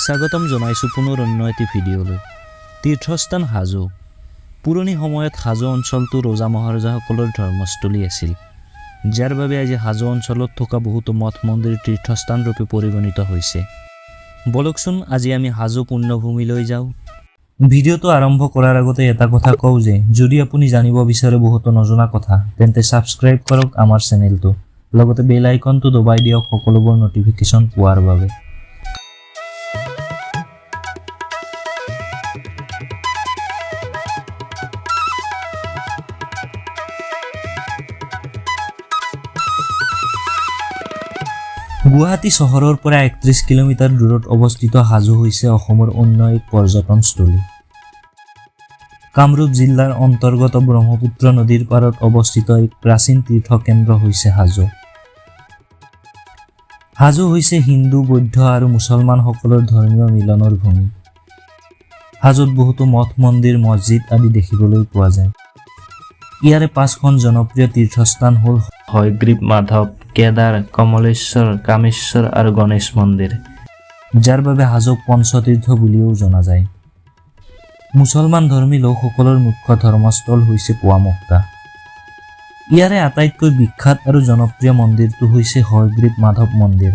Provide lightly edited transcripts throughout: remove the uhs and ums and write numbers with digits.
স্বাগতম জনাইছোঁ পুনৰ অন্য এটি ভিডিঅ'লৈ। তীৰ্থস্থান হাজো। পুৰণি সময়ত হাজো অঞ্চলটো ৰজা মহাৰজাসকলৰ ধৰ্মস্থলী আছিল, যাৰ বাবে আজি হাজো অঞ্চলত থকা বহুতো মঠ মন্দিৰ তীৰ্থস্থান ৰূপে পৰিগণিত হৈছে। বলকচোন আজি আমি হাজো পুণ্যভূমিলৈ যাওঁ। ভিডিঅ'টো আৰম্ভ কৰাৰ আগতে এটা কথা কওঁ যে যদি আপুনি জানিব বিচাৰে বহুতো নজনা কথা, তেন্তে ছাবস্ক্ৰাইব কৰক আমাৰ চেনেলটো, লগতে বেল আইকনটো দবাই দিয়ক সকলোবোৰ নটিফিকেশ্যন পোৱাৰ বাবে। গুৱাহাটী চহৰৰ পৰা ৩১ কিলোমিটাৰ দূৰত অৱস্থিত হাজো হৈছে অসমৰ অন্য এক পৰ্যটনস্থলী। কামৰূপ জিলাৰ অন্তৰ্গত ব্ৰহ্মপুত্ৰ নদীৰ পাৰত অৱস্থিত এক প্ৰাচীন তীৰ্থকেন্দ্ৰ হৈছে হাজো। হাজো হৈছে হিন্দু, বৌদ্ধ আৰু মুছলমানসকলৰ ধৰ্মীয় মিলনৰ ভূমি। হাজোত বহুতো মঠ মন্দিৰ, মছজিদ আদি দেখিবলৈ পোৱা যায়। ইয়াৰে ৫খন জনপ্ৰিয় তীৰ্থস্থান হ'ল হয়গ্ৰীৱ, মাধৱ, কেদাৰ, কমলেশ্বৰ, কামেশ্বৰ আৰু গণেশ মন্দিৰ, যাৰ বাবে হাজোক পঞ্চতীৰ্থ বুলিও জনা যায়। মুছলমান ধৰ্মী লোকসকলৰ মুখ্য ধৰ্মস্থল হৈছে পোৱামক্কা। ইয়াৰে আটাইতকৈ বিখ্যাত আৰু জনপ্ৰিয় মন্দিৰটো হৈছে হয়গ্ৰীৱ মাধৱ মন্দিৰ।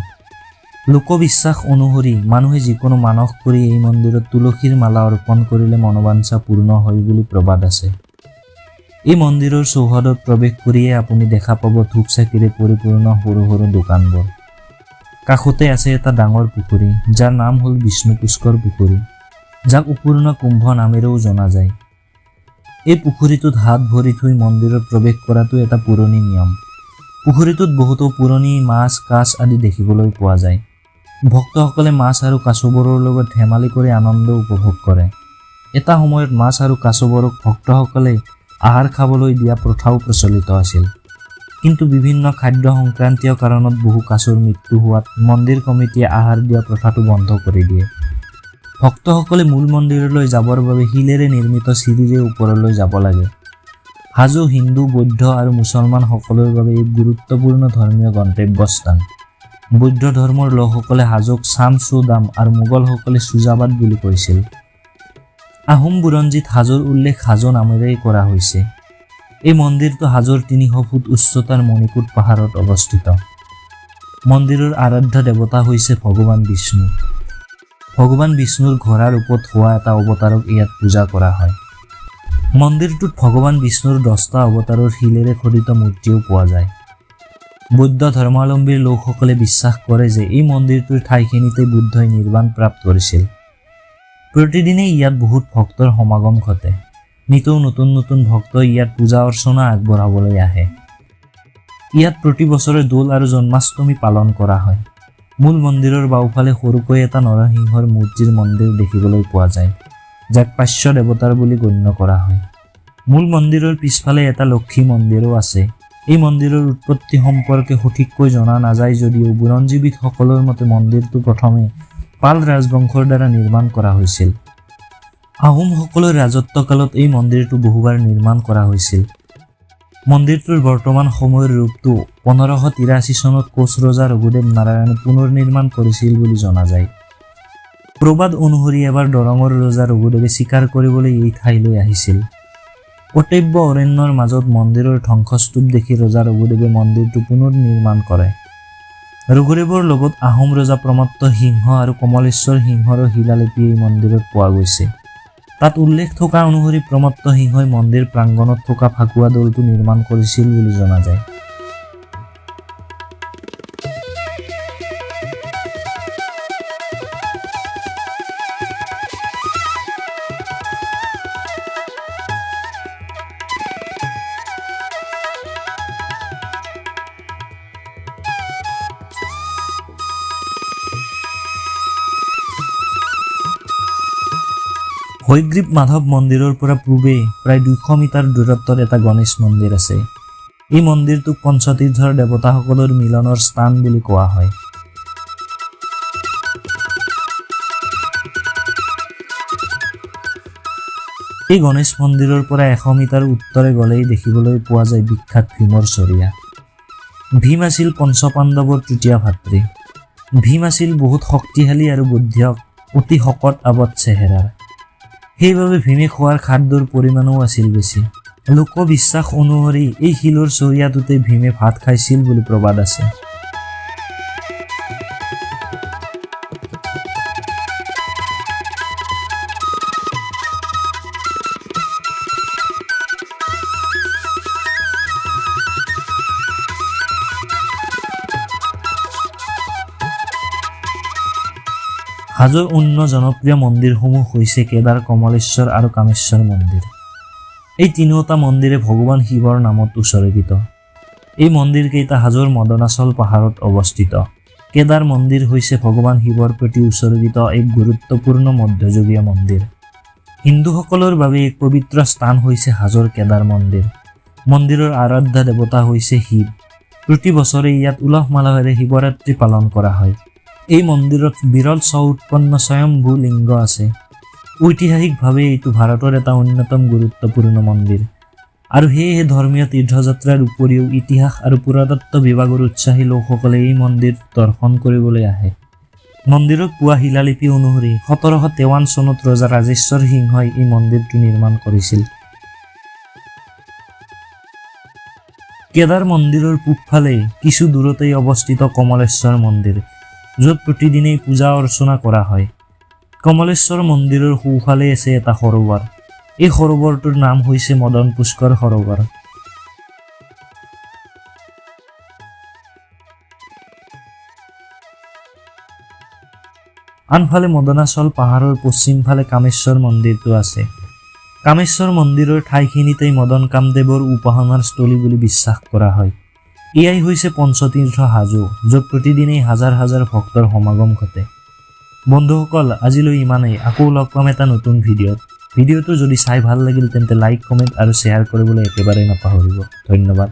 লোকবিশ্বাস অনুসৰি মানুহে যিকোনো মানস কৰি এই মন্দিৰত তুলসীৰ মালা অৰ্পণ কৰিলে মনোবাঞ্ছা পূৰ্ণ হয় বুলি প্ৰবাদ আছে। এই মন্দিৰৰ চৌহদত প্ৰৱেশ কৰিয়ে আপুনি দেখা পাব ধূপ চাকিৰে পৰিপূৰ্ণ সৰু সৰু দোকানবোৰ। কাষতে আছে এটা ডাঙৰ পুখুৰী, যাৰ নাম হ'ল বিষ্ণু পুষ্কৰ পুখুৰী, যাক অপূৰ্ণ কুম্ভ নামেৰেও জনা যায়। এই পুখুৰীটোত হাত ভৰি থৈ মন্দিৰত প্ৰৱেশ কৰাটো এটা পুৰণি নিয়ম। পুখুৰীটোত বহুতো পুৰণি মাছ, কাছ আদি দেখিবলৈ পোৱা যায়। ভক্তসকলে মাছ আৰু কাছবোৰৰ লগত ধেমালি কৰি আনন্দ উপভোগ কৰে। এটা সময়ত মাছ আৰু কাছবোৰক ভক্তসকলে আহাৰ খাবলৈ দিয়া প্ৰথাও প্ৰচলিত আছিল, কিন্তু বিভিন্ন খাদ্য সংক্ৰান্তীয় কাৰণত বহু কাছৰ মৃত্যু হোৱাত মন্দিৰ কমিটিয়ে আহাৰ দিয়া প্ৰথাটো বন্ধ কৰি দিয়ে। ভক্তসকলে মূল মন্দিৰলৈ যাবৰ বাবে শিলেৰে নিৰ্মিত চিৰিৰে ওপৰলৈ যাব লাগে। হাজো হিন্দু, বৌদ্ধ আৰু মুছলমানসকলৰ বাবে এক গুৰুত্বপূৰ্ণ ধৰ্মীয় গন্তব্যস্থান। বৌদ্ধ ধৰ্মৰ লোকসকলে হাজোক চাম-চু-দাম আৰু মোগলসকলে সুজাবাদ বুলি কৈছিল। আহোম বুৰঞ্জীত হাজোৰ উল্লেখ হাজো নামেৰেই কৰা হৈছে। এই মন্দিৰটো হাজোৰ ৩০০ ফুট উচ্চতাৰ মণিকূট পাহাৰত অৱস্থিত। মন্দিৰৰ আৰাধ্য দেৱতা হৈছে ভগৱান বিষ্ণু। ভগৱান বিষ্ণুৰ ঘোঁৰাৰ ৰূপত হোৱা এটা অৱতাৰক ইয়াত পূজা কৰা হয়। মন্দিৰটোত ভগৱান বিষ্ণুৰ 10টা অৱতাৰৰ শিলেৰে খোদিত মূৰ্তিও পোৱা যায়। বৌদ্ধ ধৰ্মাৱলম্বীৰ লোকসকলে বিশ্বাস কৰে যে এই মন্দিৰটোৰ ঠাইখিনিতে বুদ্ধই নিৰ্বাণ প্ৰাপ্ত কৰিছিল। প্ৰতিদিনেই ইয়াত বহুত ভক্তৰ সমাগম ঘটে। নিতৌ নতুন নতুন ভক্তই ইয়াত পূজা অৰ্চনা আগবঢ়াবলৈ আহে। ইয়াত প্ৰতি বছৰে দৌল আৰু জন্মাষ্টমী পালন কৰা হয়। মূল মন্দিৰৰ বাওঁফালে সৰুকৈ এটা নৰসিংহৰ মূৰ্তিৰ মন্দিৰ দেখিবলৈ পোৱা যায়, যাক পাৰ্শ্ব দেৱতাৰ বুলি গণ্য কৰা হয়। মূল মন্দিৰৰ পিছফালে এটা লক্ষী মন্দিৰো আছে। এই মন্দিৰৰ উৎপত্তি সম্পৰ্কে সঠিককৈ জনা নাযায় যদিও বুৰঞ্জীবিদসকলৰ মতে মন্দিৰটো প্ৰথমে পাল ৰাজবংশৰ দ্বাৰা নিৰ্মাণ কৰা হৈছিল। আহোমসকলৰ ৰাজত্বকালত এই মন্দিৰটো বহুবাৰ নিৰ্মাণ কৰা হৈছিল। মন্দিৰটোৰ বৰ্তমান সময়ৰ ৰূপটো 1583 চনত কোচ ৰজা ৰঘুদেৱ নাৰায়ণে পুনৰ নিৰ্মাণ কৰিছিল বুলি জনা যায়। প্ৰবাদ অনুসৰি এবাৰ দৰঙৰ ৰজা ৰঘুদেৱে চিকাৰ কৰিবলৈ এই ঠাইলৈ আহিছিল। কৰ্তব্য অৰণ্যৰ মাজত মন্দিৰৰ ধ্বংসস্তূপ দেখি ৰজা ৰঘুদেৱে মন্দিৰটো পুনৰ নিৰ্মাণ কৰে। ৰঘুদেৱৰ লগত আহোম ৰজা প্ৰমত্ত সিংহ আৰু কমলেশ্বৰ সিংহৰো শিলালিপি এই মন্দিৰত পোৱা গৈছে। তাত উল্লেখ থকা অনুসৰি প্ৰমত্ত সিংহই মন্দিৰ প্ৰাংগণত থকা ফাকুৱা দৌলটো নিৰ্মাণ কৰিছিল বুলি জনা যায়। হয়গ্ৰীৱ মাধৱ মন্দিৰৰ পৰা পূবে প্ৰায় 200 মিটাৰ দূৰত্বত এটা গণেশ মন্দিৰ আছে। এই মন্দিৰটোক পঞ্চতীৰ্থৰ দেৱতাসকলৰ মিলনৰ স্থান বুলি কোৱা হয়। এই গণেশ মন্দিৰৰ পৰা 100 মিটাৰ উত্তৰে গ'লেই দেখিবলৈ পোৱা যায় বিখ্যাত ভীমৰ চৰিয়া। ভীম আছিল পঞ্চপাণ্ডৱৰ তৃতীয় ভাতৃ। ভীম আছিল বহুত শক্তিশালী আৰু বুদ্ধিয়ক অতি শকত আবত চেহেৰাৰ। সেইবাবে ভীমে খোৱাৰ খাদ্যৰ পৰিমাণো আছিল বেছি। লোকবিশ্বাস অনুসৰি এই শিলৰ চৰিয়াটোতে ভীমে ভাত খাইছিল বুলি প্ৰবাদ আছে। হাজোৰ অন্য জনপ্ৰিয় মন্দিৰসমূহ হৈছে কেদাৰ, কমলেশ্বৰ আৰু কামেশ্বৰ মন্দিৰ। এই তিনিওটা মন্দিৰে ভগৱান শিৱৰ নামত উৎসৰ্গিত। এই মন্দিৰকেইটা হাজোৰ মদনাচল পাহাৰত অৱস্থিত। কেদাৰ মন্দিৰ হৈছে ভগৱান শিৱৰ প্ৰতি উৎসৰ্গিত এক গুৰুত্বপূৰ্ণ মধ্যযুগীয় মন্দিৰ। হিন্দুসকলৰ বাবে এক পবিত্ৰ স্থান হৈছে হাজোৰ কেদাৰ মন্দিৰ। মন্দিৰৰ আৰাধ্য দেৱতা হৈছে শিৱ। প্ৰতি বছৰে ইয়াত উলহ মালহেৰে শিৱৰাত্ৰি পালন কৰা হয়। এই মন্দিৰত বিৰল স্ব-উৎপন্ন স্বয়ম্ভু লিংগ আছে। ঐতিহাসিকভাৱে এইটো ভাৰতৰ এটা অন্যতম গুৰুত্বপূৰ্ণ মন্দিৰ আৰু সেয়েহে ধৰ্মীয় তীৰ্থযাত্ৰাৰ উপৰিও ইতিহাস আৰু পুৰাতত্ত্ব বিভাগৰ উৎসাহী লোকসকলে এই মন্দিৰ দৰ্শন কৰিবলৈ আহে। মন্দিৰত পোৱা শিলালিপি অনুসৰি 1753 চনত ৰজা ৰাজেশ্বৰ সিংহই এই মন্দিৰটো নিৰ্মাণ কৰিছিল। কেদাৰ মন্দিৰৰ পূবফালে কিছু দূৰতেই অৱস্থিত কমলেশ্বৰ মন্দিৰ, য'ত প্ৰতিদিনেই পূজা অৰ্চনা কৰা হয়। কমলেশ্বৰ মন্দিৰৰ সোঁফালে আছে এটা সৰোবৰ। এই সৰোবৰটোৰ নাম হৈছে মদন পুষ্কৰ সৰোবৰ। আনফালে মদনাচল পাহাৰৰ পশ্চিম ফালে কামেশ্বৰ মন্দিৰটো আছে। কামেশ্বৰ মন্দিৰৰ ঠাইখিনিতেই মদন কামদেৱৰ উপাসনাৰ স্থলী বুলি বিশ্বাস কৰা হয়। এয়াই হৈছে পঞ্চতীৰ্থ হাজো, য'ত প্ৰতিদিনেই হাজাৰ হাজাৰ ভক্তৰ সমাগম ঘটে। বন্ধুসকল, আজিলৈ ইমানেই। আকৌ লগ পাম এটা নতুন ভিডিঅ'ত। ভিডিঅ'টো যদি চাই ভাল লাগিল তেন্তে লাইক, কমেণ্ট আৰু শ্বেয়াৰ কৰিবলৈ একেবাৰে নাপাহৰিব। ধন্যবাদ।